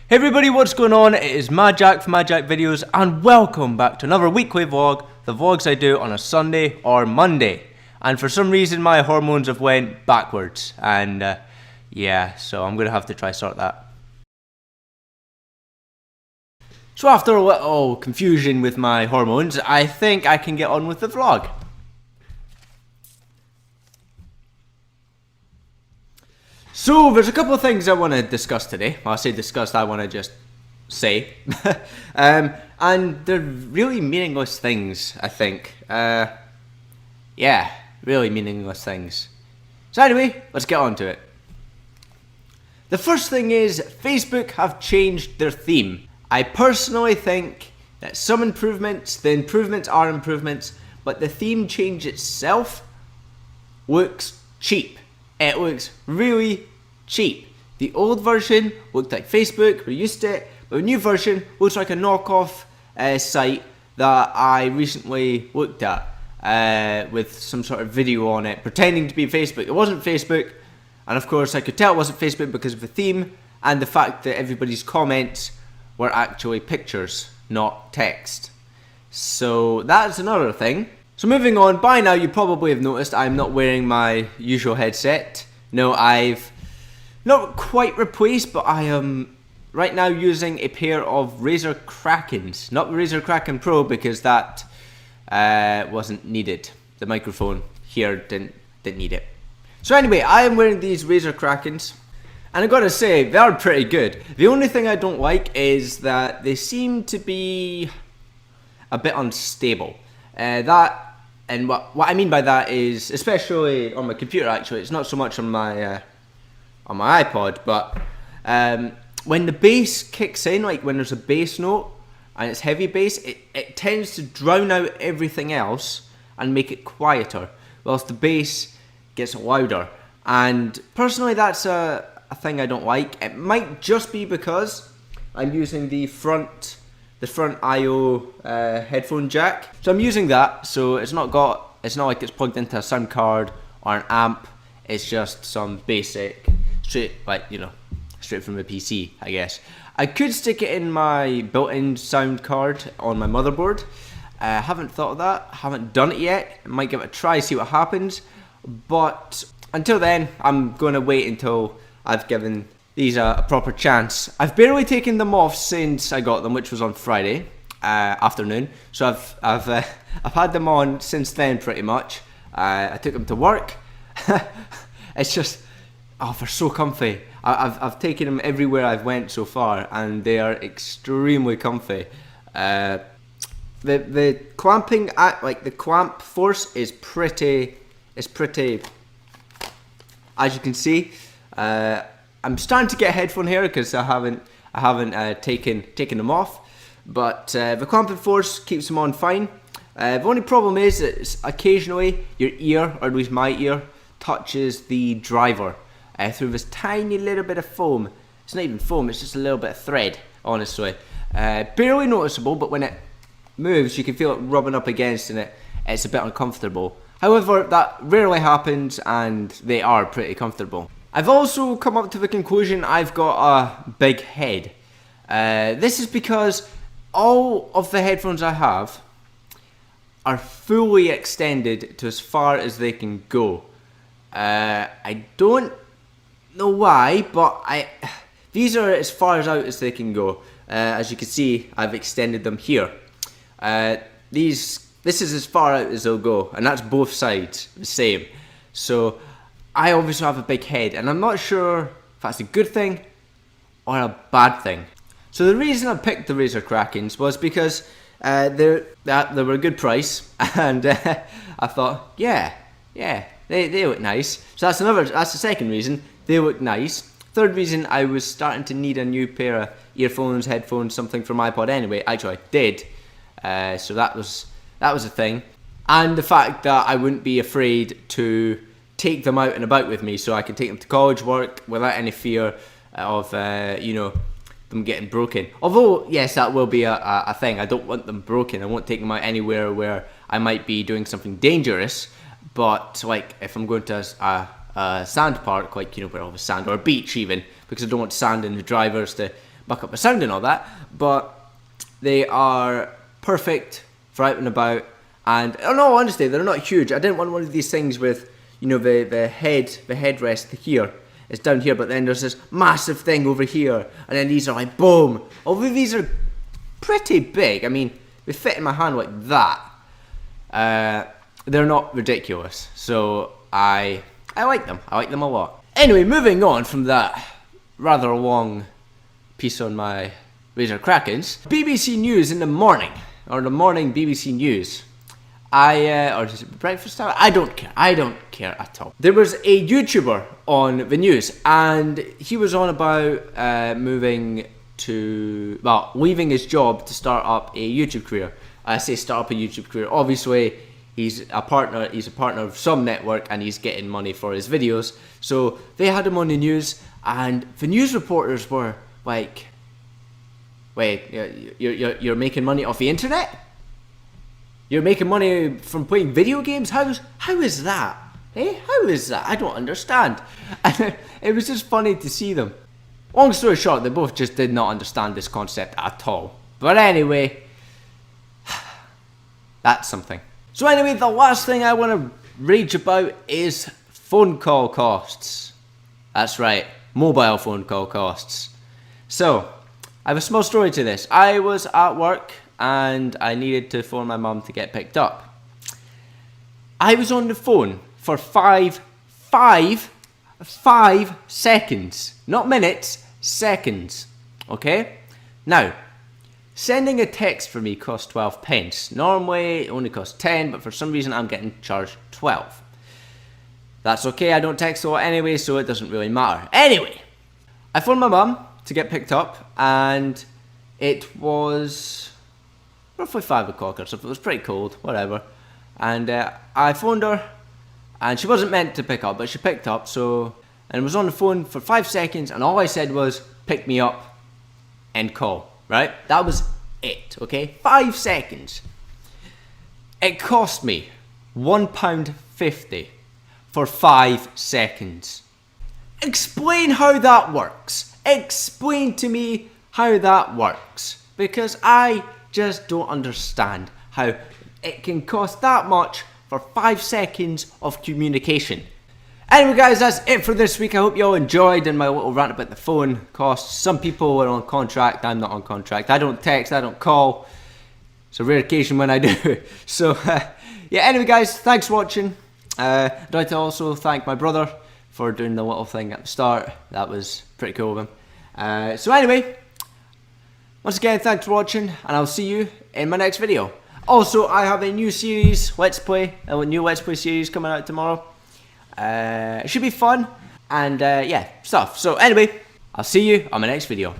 Hey everybody, what's going on? It is MadJack from MadJackVideos and welcome back to another weekly vlog, the vlogs I do on a Sunday or Monday. And for some reason my hormones have went backwards and yeah, so I'm gonna have to try sort that. So after a little confusion with my hormones, I think I can get on with the vlog. So there's a couple of things I want to discuss today. Well, I say discuss, I want to just say. And they're really meaningless things, I think. Yeah, really meaningless things. So anyway, let's get on to it. The first thing is, Facebook have changed their theme. I personally think that some improvements, the improvements are improvements, but the theme change itself looks cheap. It looks really cheap. The old version looked like Facebook, we're used to it, but the new version looks like a knockoff site that I recently looked at with some sort of video on it, pretending to be Facebook. It wasn't Facebook, and of course I could tell it wasn't Facebook because of the theme and the fact that everybody's comments were actually pictures, not text. So that's another thing. So moving on, by now you probably have noticed I'm not wearing my usual headset. No, I've not quite replaced, but I am right now using a pair of Razer Krakens. Not the Razer Kraken Pro because that wasn't needed. The microphone here didn't need it. So anyway, I am wearing these Razer Krakens, and I gotta say, they are pretty good. The only thing I don't like is that they seem to be a bit unstable. And what I mean by that is, especially on my computer actually, it's not so much on my iPod, but when the bass kicks in, like when there's a bass note and it's heavy bass, it tends to drown out everything else and make it quieter, whilst the bass gets louder. And personally that's a thing I don't like. It might just be because I'm using the front IO headphone jack. So I'm using that, so it's not like it's plugged into a sound card or an amp. It's just some basic, straight from a PC, I guess. I could stick it in my built-in sound card on my motherboard. I haven't thought of that, haven't done it yet. I might give it a try, see what happens. But until then, I'm gonna wait until I've given these a proper chance. I've barely taken them off since I got them, which was on Friday afternoon. So I've had them on since then pretty much. I took them to work. It's just, oh, they're so comfy. I've taken them everywhere I've went so far, and they are extremely comfy. The clamping, like the clamp force is pretty. As you can see. I'm starting to get a headphone here because I haven't taken them off, but the clamping force keeps them on fine. The only problem is that occasionally your ear, or at least my ear, touches the driver through this tiny little bit of foam. It's not even foam, it's just a little bit of thread, honestly. Barely noticeable, but when it moves you can feel it rubbing up against, and it's a bit uncomfortable. However, that rarely happens and they are pretty comfortable. I've also come up to the conclusion I've got a big head. This is because all of the headphones I have are fully extended to as far as they can go. I don't know why, but these are as far out as they can go. As you can see, I've extended them here. This is as far out as they'll go, and that's both sides the same. So I obviously have a big head, and I'm not sure if that's a good thing or a bad thing. So the reason I picked the Razer Krakens was because they were a good price, and I thought, yeah, they look nice. So that's the second reason, they look nice. Third reason, I was starting to need a new pair of earphones, headphones, something for my iPod anyway. Actually, I did. So that was a thing. And the fact that I wouldn't be afraid to take them out and about with me, so I can take them to college, work without any fear of them getting broken. Although yes, that will be a thing. I don't want them broken. I won't take them out anywhere where I might be doing something dangerous. But like if I'm going to a sand park, like where all the sand, or a beach even, because I don't want sand in the drivers to muck up my sound and all that, but they are perfect for out and about. And in all honesty, they're not huge. I didn't want one of these things with, you know, the headrest here. It's down here, but then there's this massive thing over here, and then these are like boom. Although these are pretty big, I mean, they fit in my hand like that. They're not ridiculous, so I like them. I like them a lot. Anyway, moving on from that rather long piece on my Razer Krakens, BBC News in the morning, or the morning BBC News. Or is it breakfast time? I don't care. I don't care at all. There was a YouTuber on the news, and he was on about leaving his job to start up a YouTube career. I say start up a YouTube career. Obviously, he's a partner of some network, and he's getting money for his videos. So they had him on the news, and the news reporters were like, "Wait, you're making money off the internet? You're making money from playing video games? How is that? Eh? How is that? I don't understand." And it was just funny to see them. Long story short, they both just did not understand this concept at all. But anyway, that's something. So anyway, the last thing I want to rage about is phone call costs. That's right, mobile phone call costs. So, I have a small story to this. I was at work and I needed to phone my mum to get picked up. I was on the phone for five seconds. Not minutes, seconds. Okay? Now, sending a text for me costs 12 pence. Normally, it only costs 10, but for some reason, I'm getting charged 12. That's okay, I don't text a lot anyway, so it doesn't really matter. Anyway, I phoned my mum to get picked up, and it was roughly 5 o'clock or something. It was pretty cold, whatever. And I phoned her, and she wasn't meant to pick up, but she picked up, and was on the phone for 5 seconds, and all I said was, "Pick me up," end call, right? That was it, okay? 5 seconds. It cost me £1.50 for 5 seconds. Explain how that works. Explain to me how that works, because I just don't understand how it can cost that much for 5 seconds of communication. Anyway guys, that's it for this week. I hope you all enjoyed and my little rant about the phone costs. Some people are on contract, I'm not on contract. I don't text, I don't call. It's a rare occasion when I do. So yeah, anyway guys, thanks for watching. I'd like to also thank my brother for doing the little thing at the start. That was pretty cool of him. So anyway, once again, thanks for watching, and I'll see you in my next video. Also, I have a new series, a new Let's Play series coming out tomorrow. It should be fun, and yeah, stuff. So anyway, I'll see you on my next video.